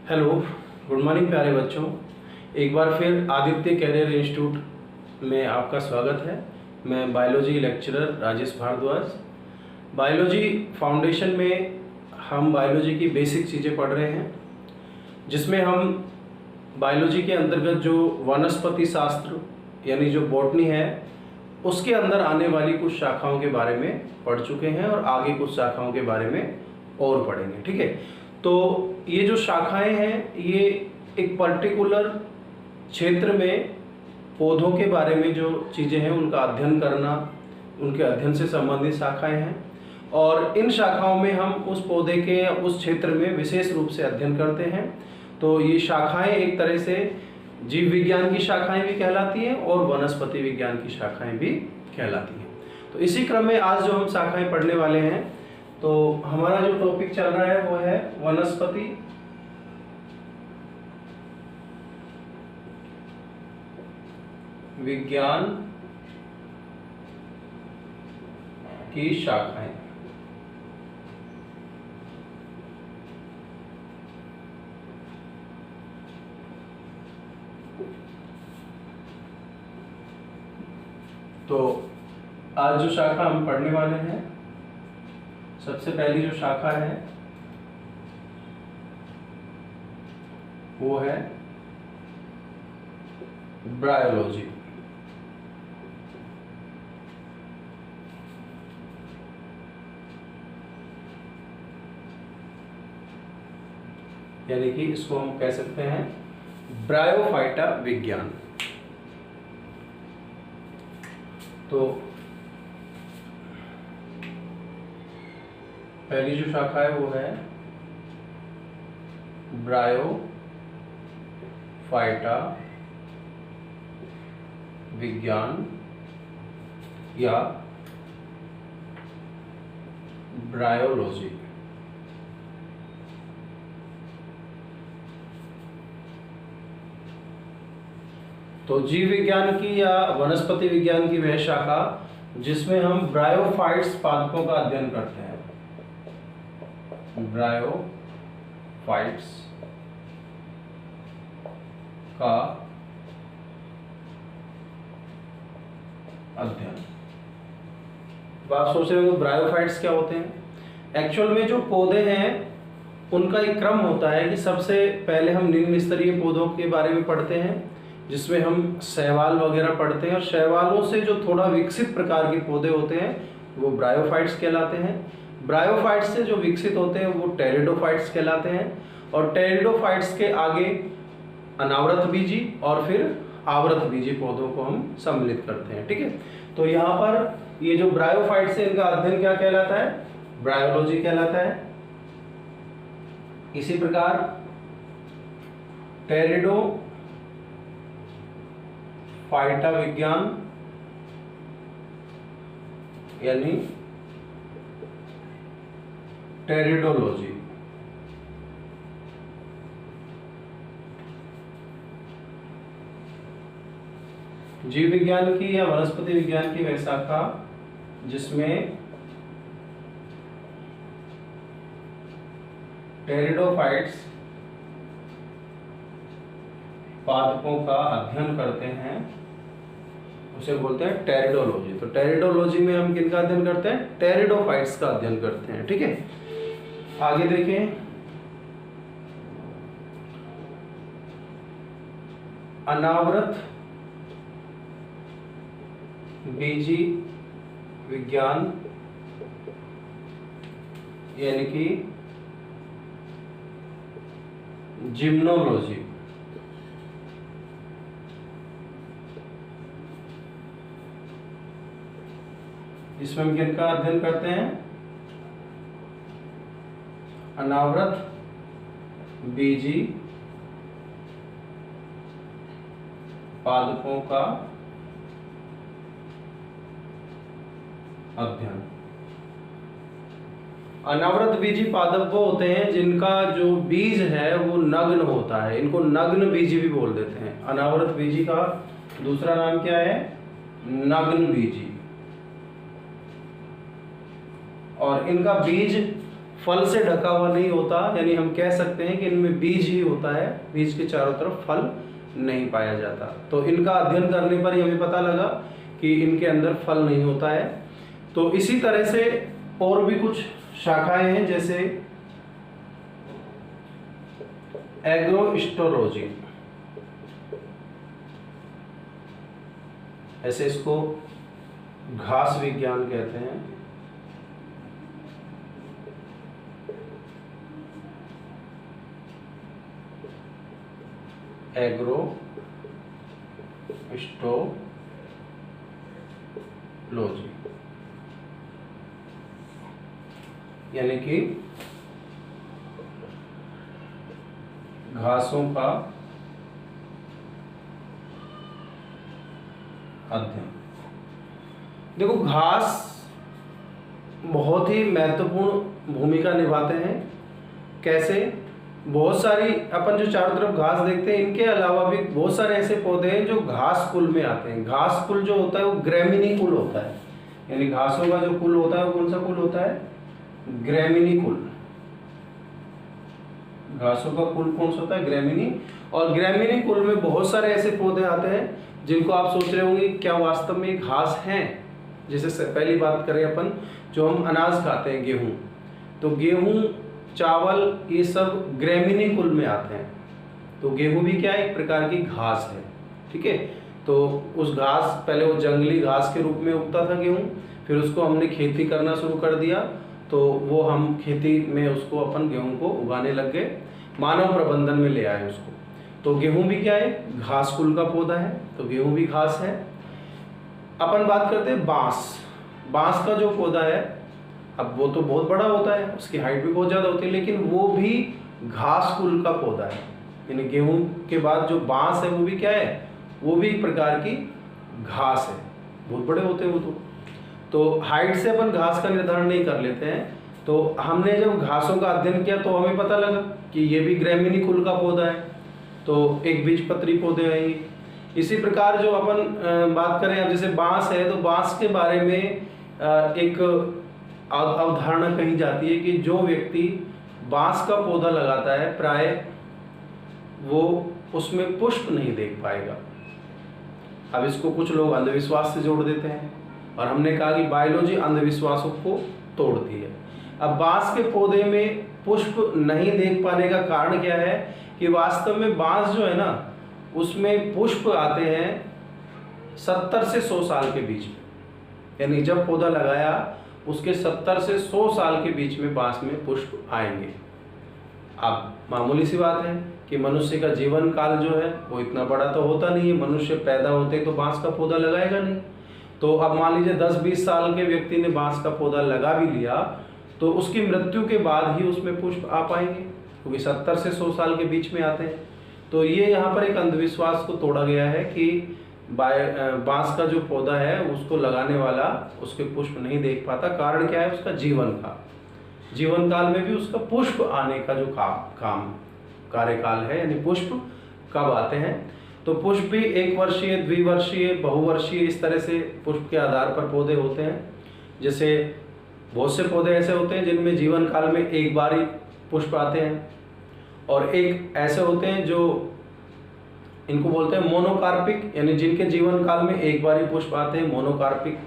Hello, good morning प्यारे बच्चों। एक बार फिर आदित्य कैरियर इंस्टीट्यूट में आपका स्वागत है। मैं biology lecturer Rajesh Bhardwaj. Biology foundation में हम बायोलॉजी की बेसिक चीज़ें पढ़ रहे हैं, जिसमें हम बायोलॉजी के अंतर्गत जो वनस्पति शास्त्र यानी जो बॉटनी है उसके अंदर आने वाली कुछ शाखाओं के बारे में पढ़ चुके हैं और आगे कुछ शाखाओं के बारे में और पढ़ेंगे। ठीक है, तो ये जो शाखाएं हैं ये एक पर्टिकुलर क्षेत्र में पौधों के बारे में जो चीज़ें हैं उनका अध्ययन करना, उनके अध्ययन से संबंधित शाखाएं हैं। और इन शाखाओं में हम उस पौधे के उस क्षेत्र में विशेष रूप से अध्ययन करते हैं। तो ये शाखाएं एक तरह से जीव विज्ञान की शाखाएं भी कहलाती हैं और वनस्पति विज्ञान की शाखाएं भी कहलाती हैं। तो इसी क्रम में आज जो हम शाखाएं पढ़ने वाले हैं, तो हमारा जो टॉपिक चल रहा है वो है वनस्पति विज्ञान की शाखाएं। तो आज जो शाखा हम पढ़ने वाले हैं, सबसे पहली जो शाखा है वो है ब्रायोलॉजी। यानी कि इसको हम कह सकते हैं ब्रायोफाइटा विज्ञान। तो पहली जो शाखा है वो है ब्रायोफाइटा विज्ञान या ब्रायोलॉजी। तो जीव विज्ञान की या वनस्पति विज्ञान की वह शाखा जिसमें हम ब्रायोफाइट्स पादपों का अध्ययन करते हैं। ब्रायोफाइट्स का अध्ययन। तो आप सोच रहे हो ब्रायोफाइट्स क्या होते हैं? एक्चुअल में जो पौधे हैं उनका एक क्रम होता है कि सबसे पहले हम निम्न स्तरीय पौधों के बारे में पढ़ते हैं, जिसमें हम शैवाल वगैरह पढ़ते हैं, और शैवालों से जो थोड़ा विकसित प्रकार के पौधे होते हैं वो ब्रायोफाइट्स कहलाते हैं। ब्रायोफाइट्स से जो विकसित होते हैं वो टेरिडोफाइट्स कहलाते हैं, और टेरिडोफाइट्स के आगे अनावृत बीजी और फिर आवृत बीजी पौधों को हम सम्मिलित करते हैं। ठीक है, तो यहाँ पर ये जो ब्रायोफाइट्स है इनका अध्ययन क्या कहलाता है? ब्रायोलॉजी कहलाता है। इसी प्रकार टेरिडोफाइटा विज्ञान यानी टेरिडोलॉजी। जीव विज्ञान की या वनस्पति विज्ञान की वह शाखा जिसमें टेरिडोफाइट्स पादपों का अध्ययन करते हैं उसे बोलते हैं टेरिडोलॉजी। तो टेरिडोलॉजी में हम किनका अध्ययन करते हैं? टेरिडोफाइट्स का अध्ययन करते हैं। ठीक है, आगे देखें। अनावृत बीजी विज्ञान यानी कि जिम्नोलॉजी। इसमें हम किनका अध्ययन करते हैं? अनावृत बीजी पादपों का अध्ययन। अनावृत बीजी पादप वो होते हैं जिनका जो बीज है वो नग्न होता है, इनको नग्न बीजी भी बोल देते हैं। अनावृत बीजी का दूसरा नाम क्या है? नग्न बीजी। और इनका बीज फल से ढका हुआ नहीं होता, यानी हम कह सकते हैं कि इनमें बीज ही होता है, बीज के चारों तरफ फल नहीं पाया जाता। तो इनका अध्ययन करने पर ही हमें पता लगा कि इनके अंदर फल नहीं होता है। तो इसी तरह से और भी कुछ शाखाएं हैं, जैसे एग्रोस्टोलॉजी, ऐसे इसको घास विज्ञान कहते हैं। एग्रोस्टोलॉजी यानी कि घासों का अध्ययन। देखो, घास बहुत ही महत्वपूर्ण भूमिका निभाते हैं। कैसे? बहुत सारी अपन जो चारों तरफ घास देखते हैं, इनके अलावा भी बहुत सारे ऐसे पौधे हैं जो घास कुल में आते हैं। घास कुल जो होता है वो ग्रैमिनी कुल होता है, यानी घासों का जो कुल होता है वो कौन सा कुल होता है? ग्रैमिनी कुल। घासों का कुल कौन सा होता है? ग्रैमिनी। और ग्रैमिनी कुल में बहुत सारे ऐसे पौधे आते हैं जिनको आप सोच रहे होंगे क्या वास्तव में घास हैं। जैसे पहली बात करें अपन, जो हम अनाज खाते हैं, गेहूं, तो गेहूं, चावल, ये सब ग्रैमिनी कुल में आते हैं। तो गेहूं भी क्या है? एक प्रकार की घास है। ठीक है। तो उस घास, पहले वो जंगली घास के रूप में उगता था गेहूं, फिर उसको हमने खेती करना शुरू कर दिया, तो वो हम खेती में उसको अपन गेहूं को उगाने लग गए, मानव प्रबंधन में ले आए उसको। तो गेहूं भी क्या है? घास कुल का पौधा है, तो गेहूं भी घास है। अपन बात करते हैं बांस। बांस का जो पौधा है, अब वो तो बहुत बड़ा होता है, उसकी हाइट भी बहुत ज़्यादा होती है, लेकिन वो भी घास कुल का पौधा है। यानी गेहूं के बाद जो बांस है वो भी क्या है? वो भी एक प्रकार की घास है, बहुत बड़े होते हैं वो तो हाइट से अपन घास का निर्धारण नहीं कर लेते हैं। तो हमने जब घासों का अध्ययन किया तो हमें पता लगा कि ये भी ग्रैमिनी कुल का पौधा है, तो एक बीजपत्री पौधे हैं ये। इसी प्रकार जो अपन बात करें, अब जैसे बांस है, तो बांस के बारे में एक अवधारणा कही जाती है कि जो व्यक्ति बांस का पौधा लगाता है, प्राय वो उसमें पुष्प नहीं देख पाएगा। अब इसको कुछ लोग अंधविश्वास से जोड़ देते हैं, और हमने कहा कि बायोलॉजी अंधविश्वासों को तोड़ती है। अब बांस के पौधे में पुष्प नहीं देख पाने का कारण क्या है कि वास्तव में बांस जो है ना, उसमें पुष्प आते हैं 70 से 100 साल के बीच में। यानी जब पौधा लगाया उसके 70 से 100 साल के बीच में बांस में पुष्प आएंगे। अब मामूली सी बात है कि मनुष्य का जीवन काल जो है वो इतना बड़ा तो होता नहीं है, मनुष्य पैदा होते तो बांस का पौधा लगाएगा नहीं। तो अब मान लीजिए 10-20 साल के व्यक्ति ने बांस का पौधा लगा भी लिया, तो उसकी मृत्यु के बाद ही उसमें पुष्प आ पाएंगे, क्योंकि 70 से 100 साल के बीच में आते हैं। तो ये यहाँ पर एक अंधविश्वास को तोड़ा गया है कि बांस का जो पौधा है उसको लगाने वाला उसके पुष्प नहीं देख पाता। कारण क्या है? उसका जीवन काल में भी उसका पुष्प आने का जो कार्यकाल है, यानी पुष्प कब आते हैं। तो पुष्प भी 1 वर्षीय, द्विवर्षीय, बहुवर्षीय, इस तरह से पुष्प के आधार पर पौधे होते हैं। जैसे बहुत से पौधे ऐसे होते हैं जिनमें जीवन काल में एक बार ही पुष्प आते हैं, और एक ऐसे होते हैं जो इनको बोलते हैं मोनोकार्पिक, यानी जिनके जीवन काल में एक बार ही पुष्प आते हैं, मोनोकार्पिक।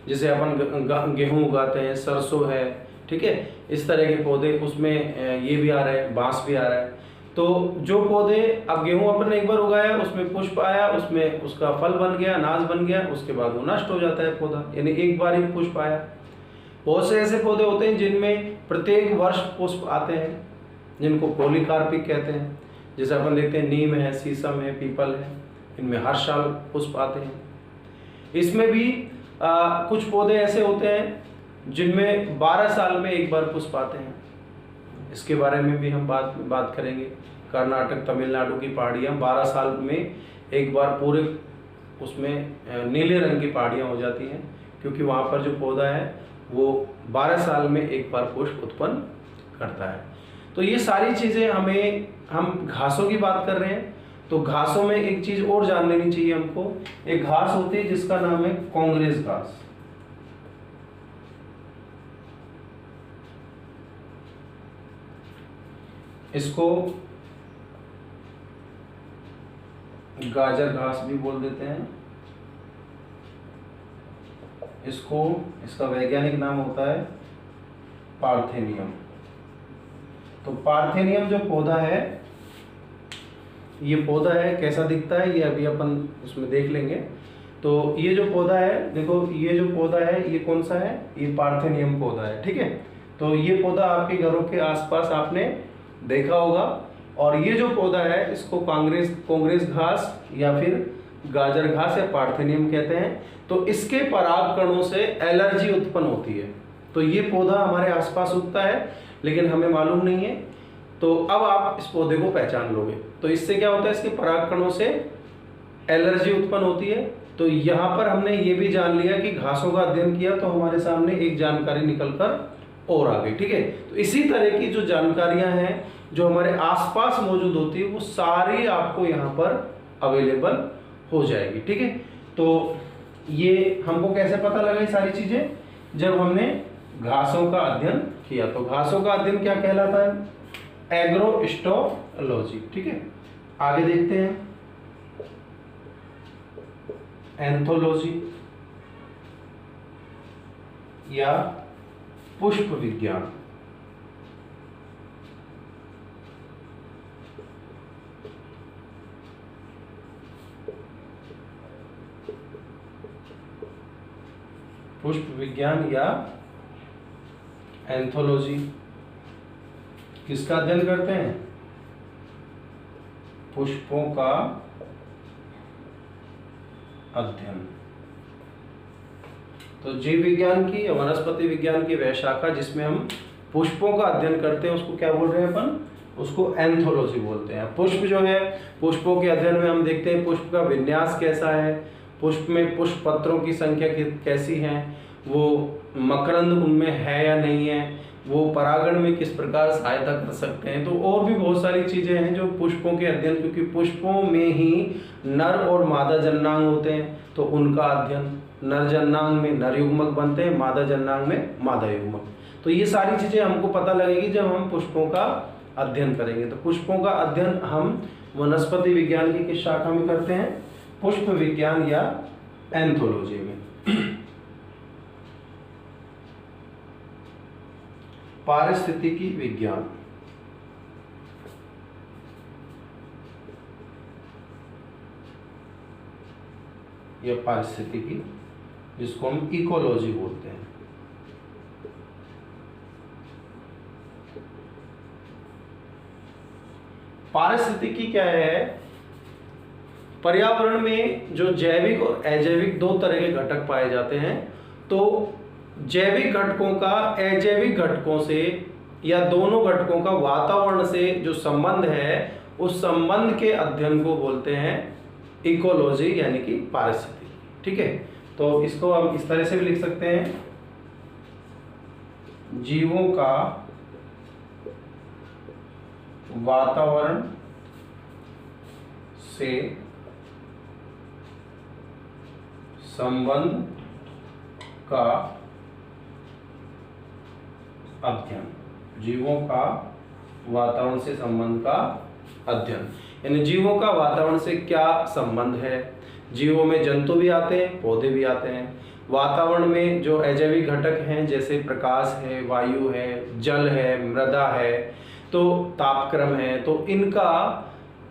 जैसे अपन गेहूं उगाते हैं, सरसों है, ठीक है, इस तरह के पौधे, उसमें ये भी आ रहा है, बांस भी आ रहा है। तो जो पौधे, अब गेहूं अपन ने एक बार उगाया, उसमें पुष्प आया, उसमें उसका फल बन गया, अनाज बन गया, उसके बाद वो नष्ट हो जाता है पौधा, यानी एक बार ही पुष्प आया। बहुत से ऐसे पौधे होते हैं जिनमें प्रत्येक वर्ष पुष्प आते हैं, जिनको पॉलीकार्पिक कहते हैं। जैसे अपन देखते हैं नीम है, शीशम है, पीपल है, इनमें हर साल पुष्प आते हैं। इसमें भी कुछ पौधे ऐसे होते हैं जिनमें 12 साल में एक बार पुष्प आते हैं। इसके बारे में भी हम बात करेंगे। कर्नाटक, तमिलनाडु की पहाड़ियाँ 12 साल में एक बार पूरे उसमें नीले रंग की पहाड़ियाँ हो जाती हैं, क्योंकि वहाँ पर जो पौधा है वो 12 साल में एक बार पुष्प उत्पन्न करता है। तो ये सारी चीज़ें हम घासों की बात कर रहे हैं, तो घासों में एक चीज़ और जान लेनी चाहिए हमको। एक घास होती है जिसका नाम है कांग्रेस घास। इसको गाजर घास भी बोल देते हैं। इसका वैज्ञानिक नाम होता है पार्थेनियम। तो पार्थेनियम जो पौधा है, ये पौधा है, कैसा दिखता है ये अभी अपन उसमें देख लेंगे। तो ये जो पौधा है, देखो ये जो पौधा है ये कौन सा है, ये पार्थेनियम पौधा है, ठीक है। तो ये पौधा आपके घरों के आसपास आपने देखा होगा। और ये जो पौधा है इसको कांग्रेस घास या फिर गाजर घास या पार्थेनियम कहते हैं। तो इसके पराग कणों से एलर्जी उत्पन्न होती है। तो ये पौधा हमारे आसपास उगता है लेकिन हमें मालूम नहीं है। तो अब आप इस पौधे को पहचान लोगे। तो इससे क्या होता है, इसके पराग कणों से एलर्जी उत्पन्न होती है। तो यहाँ पर हमने ये भी जान लिया कि घासों का अध्ययन किया तो हमारे सामने एक जानकारी निकलकर और आ गई, ठीक है। तो इसी तरह की जो जानकारियां हैं जो हमारे आसपास मौजूद होती है वो सारी आपको यहाँ पर अवेलेबल हो जाएगी, ठीक है। तो ये हमको कैसे पता लगा ये सारी चीजें, जब हमने घासों का अध्ययन किया। तो घासों का अध्ययन क्या कहलाता है, एग्रोस्टोलॉजी, ठीक है। आगे देखते हैं एंथोलॉजी या पुष्प विज्ञान। पुष्प विज्ञान या एंथोलॉजी किसका अध्ययन करते हैं, पुष्पों का अध्ययन। तो जीव विज्ञान की या वनस्पति विज्ञान की वह शाखा जिसमें हम पुष्पों का अध्ययन करते हैं उसको क्या बोल रहे हैं अपन, उसको एंथोलॉजी बोलते हैं। पुष्प जो है, पुष्पों के अध्ययन में हम देखते हैं पुष्प का विन्यास कैसा है, पुष्प में पुष्प पत्रों की संख्या कैसी है, वो मकरंद उनमें है या नहीं है, वो परागण में किस प्रकार सहायता कर सकते हैं। तो और भी बहुत सारी चीजें हैं जो पुष्पों के अध्ययन, क्योंकि पुष्पों में ही नर और मादा जननांग होते हैं तो उनका अध्ययन, नर जननांग में नर युग्मक बनते हैं, मादा जननांग में मादा युग्मक। तो ये सारी चीजें हमको पता लगेगी जब हम पुष्पों का अध्ययन करेंगे। तो पुष्पों का अध्ययन हम वनस्पति विज्ञान की किस शाखा में करते हैं, पुष्प विज्ञान या एंथोलॉजी में। पारिस्थितिकी विज्ञान, या पारिस्थितिकी जिसको हम इकोलॉजी बोलते हैं। पारिस्थितिकी क्या है, पर्यावरण में जो जैविक और अजैविक दो तरह के घटक पाए जाते हैं। तो जैविक घटकों का अजैविक घटकों से या दोनों घटकों का वातावरण से जो संबंध है उस संबंध के अध्ययन को बोलते हैं इकोलॉजी यानी कि पारिस्थितिकी, ठीक है। तो इसको हम इस तरह से भी लिख सकते हैं, जीवों का वातावरण से संबंध का अध्ययन, जीवों का वातावरण से संबंध का अध्ययन, यानी जीवों का वातावरण से क्या संबंध है। जीवों में जंतु भी आते हैं, पौधे भी आते हैं। वातावरण में जो अजैविक घटक हैं जैसे प्रकाश है, वायु है, जल है, मृदा है, तो तापक्रम है, तो इनका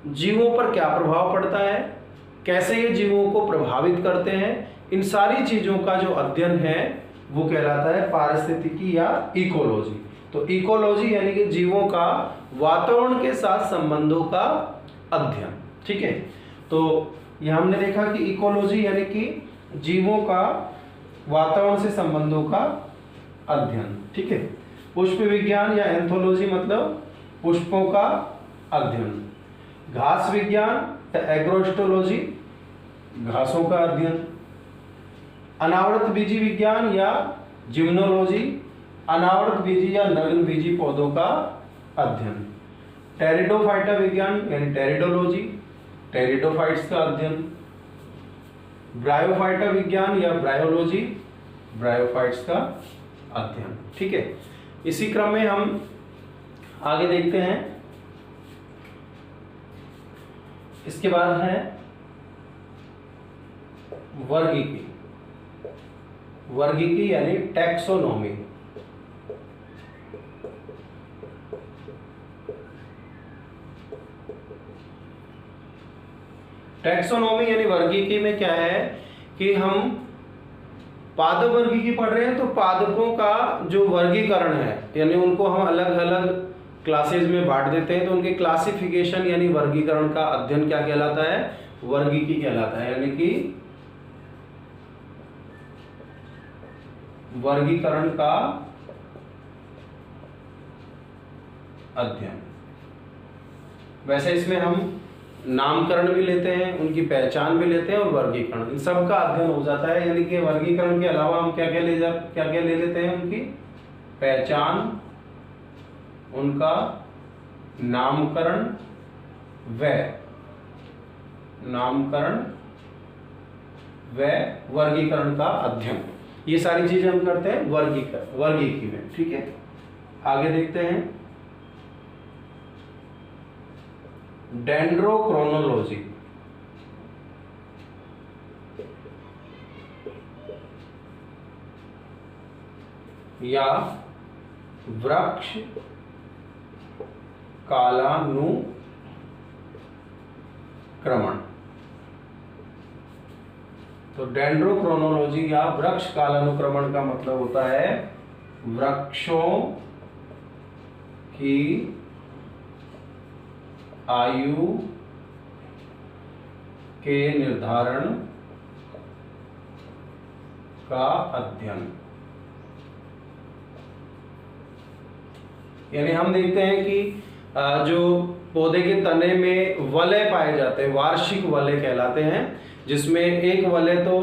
जीवों पर क्या प्रभाव पड़ता है, कैसे ये जीवों को प्रभावित करते हैं, इन सारी चीजों का जो अध्ययन है वो कहलाता है पारिस्थितिकी या इकोलॉजी। तो इकोलॉजी यानी कि जीवों का वातावरण के साथ संबंधों का अध्ययन, ठीक है। तो यह हमने देखा कि इकोलॉजी यानी कि जीवों का वातावरण से संबंधों का अध्ययन, ठीक है। पुष्प विज्ञान या एंथोलॉजी मतलब पुष्पों का अध्ययन। घास विज्ञान या एग्रोस्टोलॉजी, घासों का अध्ययन। अनावृत बीजी विज्ञान या जिम्नोलॉजी, अनावृत बीजी या नग्न बीजी पौधों का अध्ययन। टेरिडोफाइटा विज्ञान यानी टेरिडोलॉजी, टेरिडोफाइट्स का अध्ययन। ब्रायोफाइटा विज्ञान या ब्रायोलॉजी, ब्रायोफाइट्स का अध्ययन, ठीक है। इसी क्रम में हम आगे देखते हैं इसके बाद है वर्गीकी। वर्गीकी यानी टैक्सोनॉमी। टैक्सोनॉमी यानी वर्गीकी में क्या है कि हम पादप वर्गीकी पढ़ रहे हैं, तो पादपों का जो वर्गीकरण है यानी उनको हम अलग अलग क्लासेज में बांट देते हैं, तो उनके क्लासिफिकेशन यानी वर्गीकरण का अध्ययन क्या कहलाता है? वर्गीकी कहलाता है। यानी कि वर्गीकरण का अध्ययन। वैसे इसमें हम नामकरण भी लेते हैं, उनकी पहचान भी लेते हैं और वर्गीकरण, इन सब का अध्ययन हो जाता है। यानी कि वर्गीकरण के अलावा हम क्या क्या ले लेते हैं? उनकी पहचान, उनका नामकरण व वर्गीकरण का अध्ययन, ये सारी चीजें हम करते हैं वर्गीकी में। ठीक है, आगे देखते हैं डेंड्रोक्रोनोलॉजी। या वृक्ष कालानुक्रमण। तो डेंड्रोक्रोनोलॉजी या वृक्ष कालानुक्रमण का मतलब होता है वृक्षों की आयु के निर्धारण का अध्ययन। यानी हम देखते हैं कि जो पौधे के तने में वलय पाए जाते हैं, वार्षिक वलय कहलाते हैं, जिसमें एक वलय तो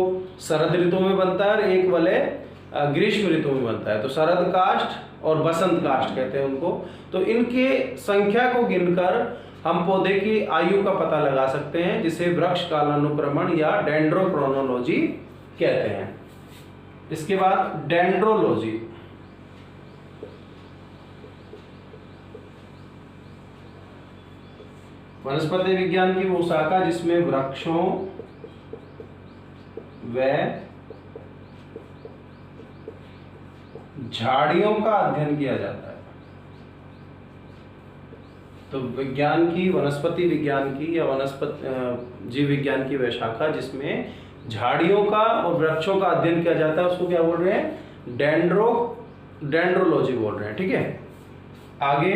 शरद ऋतु में बनता है और एक वलय ग्रीष्म ऋतु में बनता है। तो शरद काष्ठ और बसंत काष्ठ कहते हैं उनको। तो इनके संख्या को गिनकर हम पौधे की आयु का पता लगा सकते हैं, जिसे वृक्ष कालानुक्रमण या डेंड्रोक्रोनोलॉजी कहते हैं। इसके बाद डेंड्रोलॉजी। वनस्पति विज्ञान की वो शाखा जिसमें वृक्षों व झाड़ियों का अध्ययन किया जाता है। तो विज्ञान की, वनस्पति विज्ञान की या जीव विज्ञान की वह शाखा जिसमें झाड़ियों का और वृक्षों का अध्ययन किया जाता है, उसको क्या बोल रहे हैं? डेंड्रोलॉजी बोल रहे हैं। ठीक है, आगे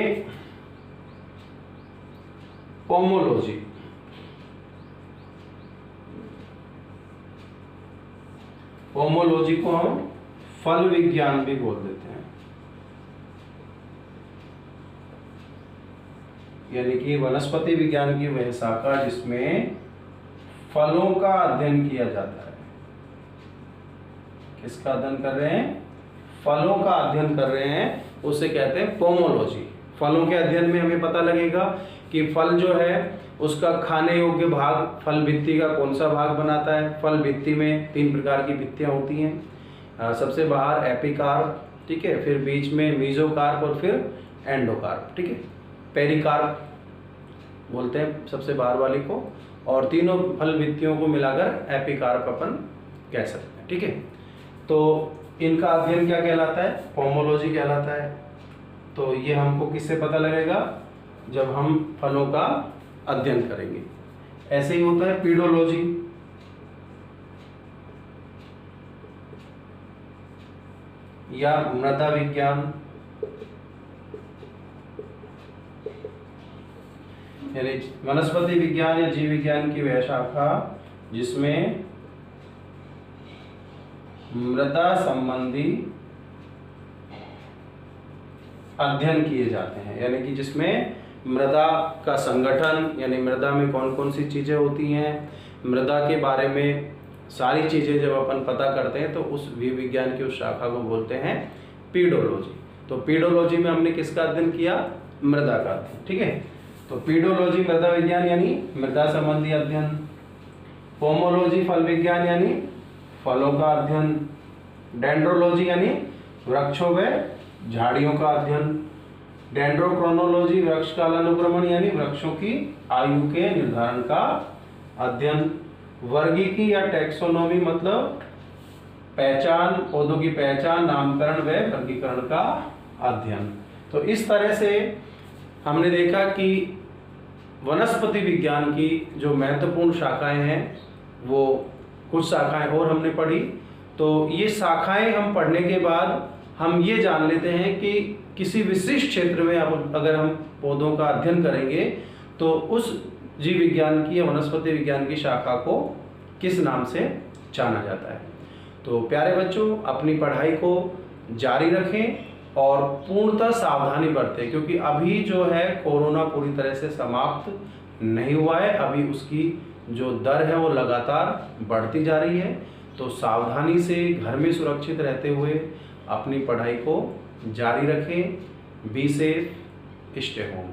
पोमोलॉजी। पोमोलॉजी को हम फल विज्ञान भी बोल देते हैं। यानी कि वनस्पति विज्ञान की वह शाखा जिसमें फलों का अध्ययन किया जाता है। किसका अध्ययन कर रहे हैं? फलों का अध्ययन कर रहे हैं, उसे कहते हैं पोमोलॉजी। फलों के अध्ययन में हमें पता लगेगा कि फल जो है उसका खाने योग्य भाग फल भित्ति का कौन सा भाग बनाता है। फल भित्ति में 3 प्रकार की भित्तियां होती हैं। सबसे बाहर एपिकार्प, ठीक है, फिर बीच में मीजोकार्प और फिर एंडोकार्प। ठीक है, पेरिकार्प बोलते हैं सबसे बाहर वाली को, और तीनों फल भित्तियों को मिलाकर एपिकार्प अपन कह सकते हैं। ठीक है, तो इनका अध्ययन क्या कहलाता है? पोमोलॉजी कहलाता है। तो ये हमको किससे पता लगेगा? जब हम फलों का अध्ययन करेंगे। ऐसे ही होता है पीडोलॉजी। या मृदा विज्ञान, यानी वनस्पति विज्ञान या जीव विज्ञान की वह शाखा जिसमें मृदा संबंधी अध्ययन किए जाते हैं। यानी कि जिसमें मृदा का संगठन, यानी मृदा में कौन कौन सी चीज़ें होती हैं, मृदा के बारे में सारी चीज़ें जब अपन पता करते हैं तो उस जीव विज्ञान की उस शाखा को बोलते हैं पीडोलॉजी। तो पीडोलॉजी में हमने किसका अध्ययन किया? मृदा का अध्ययन। ठीक है, तो पीडोलॉजी मृदा विज्ञान यानी मृदा संबंधी अध्ययन, पोमोलॉजी फल विज्ञान यानी फलों का अध्ययन, डेंड्रोलॉजी यानी वृक्षों व झाड़ियों का अध्ययन, डेंड्रोक्रोनोलॉजी वृक्ष कालानुक्रमण यानी वृक्षों की आयु के निर्धारण का अध्ययन। वर्गीकी या टैक्सोनॉमी मतलब पहचान, पौधों की पहचान, नामकरण व वर्गीकरण का अध्ययन। तो इस तरह से हमने देखा कि वनस्पति विज्ञान की जो महत्वपूर्ण शाखाएं हैं वो कुछ शाखाएं और हमने पढ़ी। तो ये शाखाएं हम पढ़ने के बाद हम ये जान लेते हैं कि किसी विशिष्ट क्षेत्र में अगर हम पौधों का अध्ययन करेंगे तो उस जीव विज्ञान की या वनस्पति विज्ञान की शाखा को किस नाम से जाना जाता है। तो प्यारे बच्चों, अपनी पढ़ाई को जारी रखें और पूर्णतः सावधानी बरतें, क्योंकि अभी जो है कोरोना पूरी तरह से समाप्त नहीं हुआ है, अभी उसकी जो दर है वो लगातार बढ़ती जा रही है। तो सावधानी से घर में सुरक्षित रहते हुए अपनी पढ़ाई को जारी रखें। Be safe, stay home.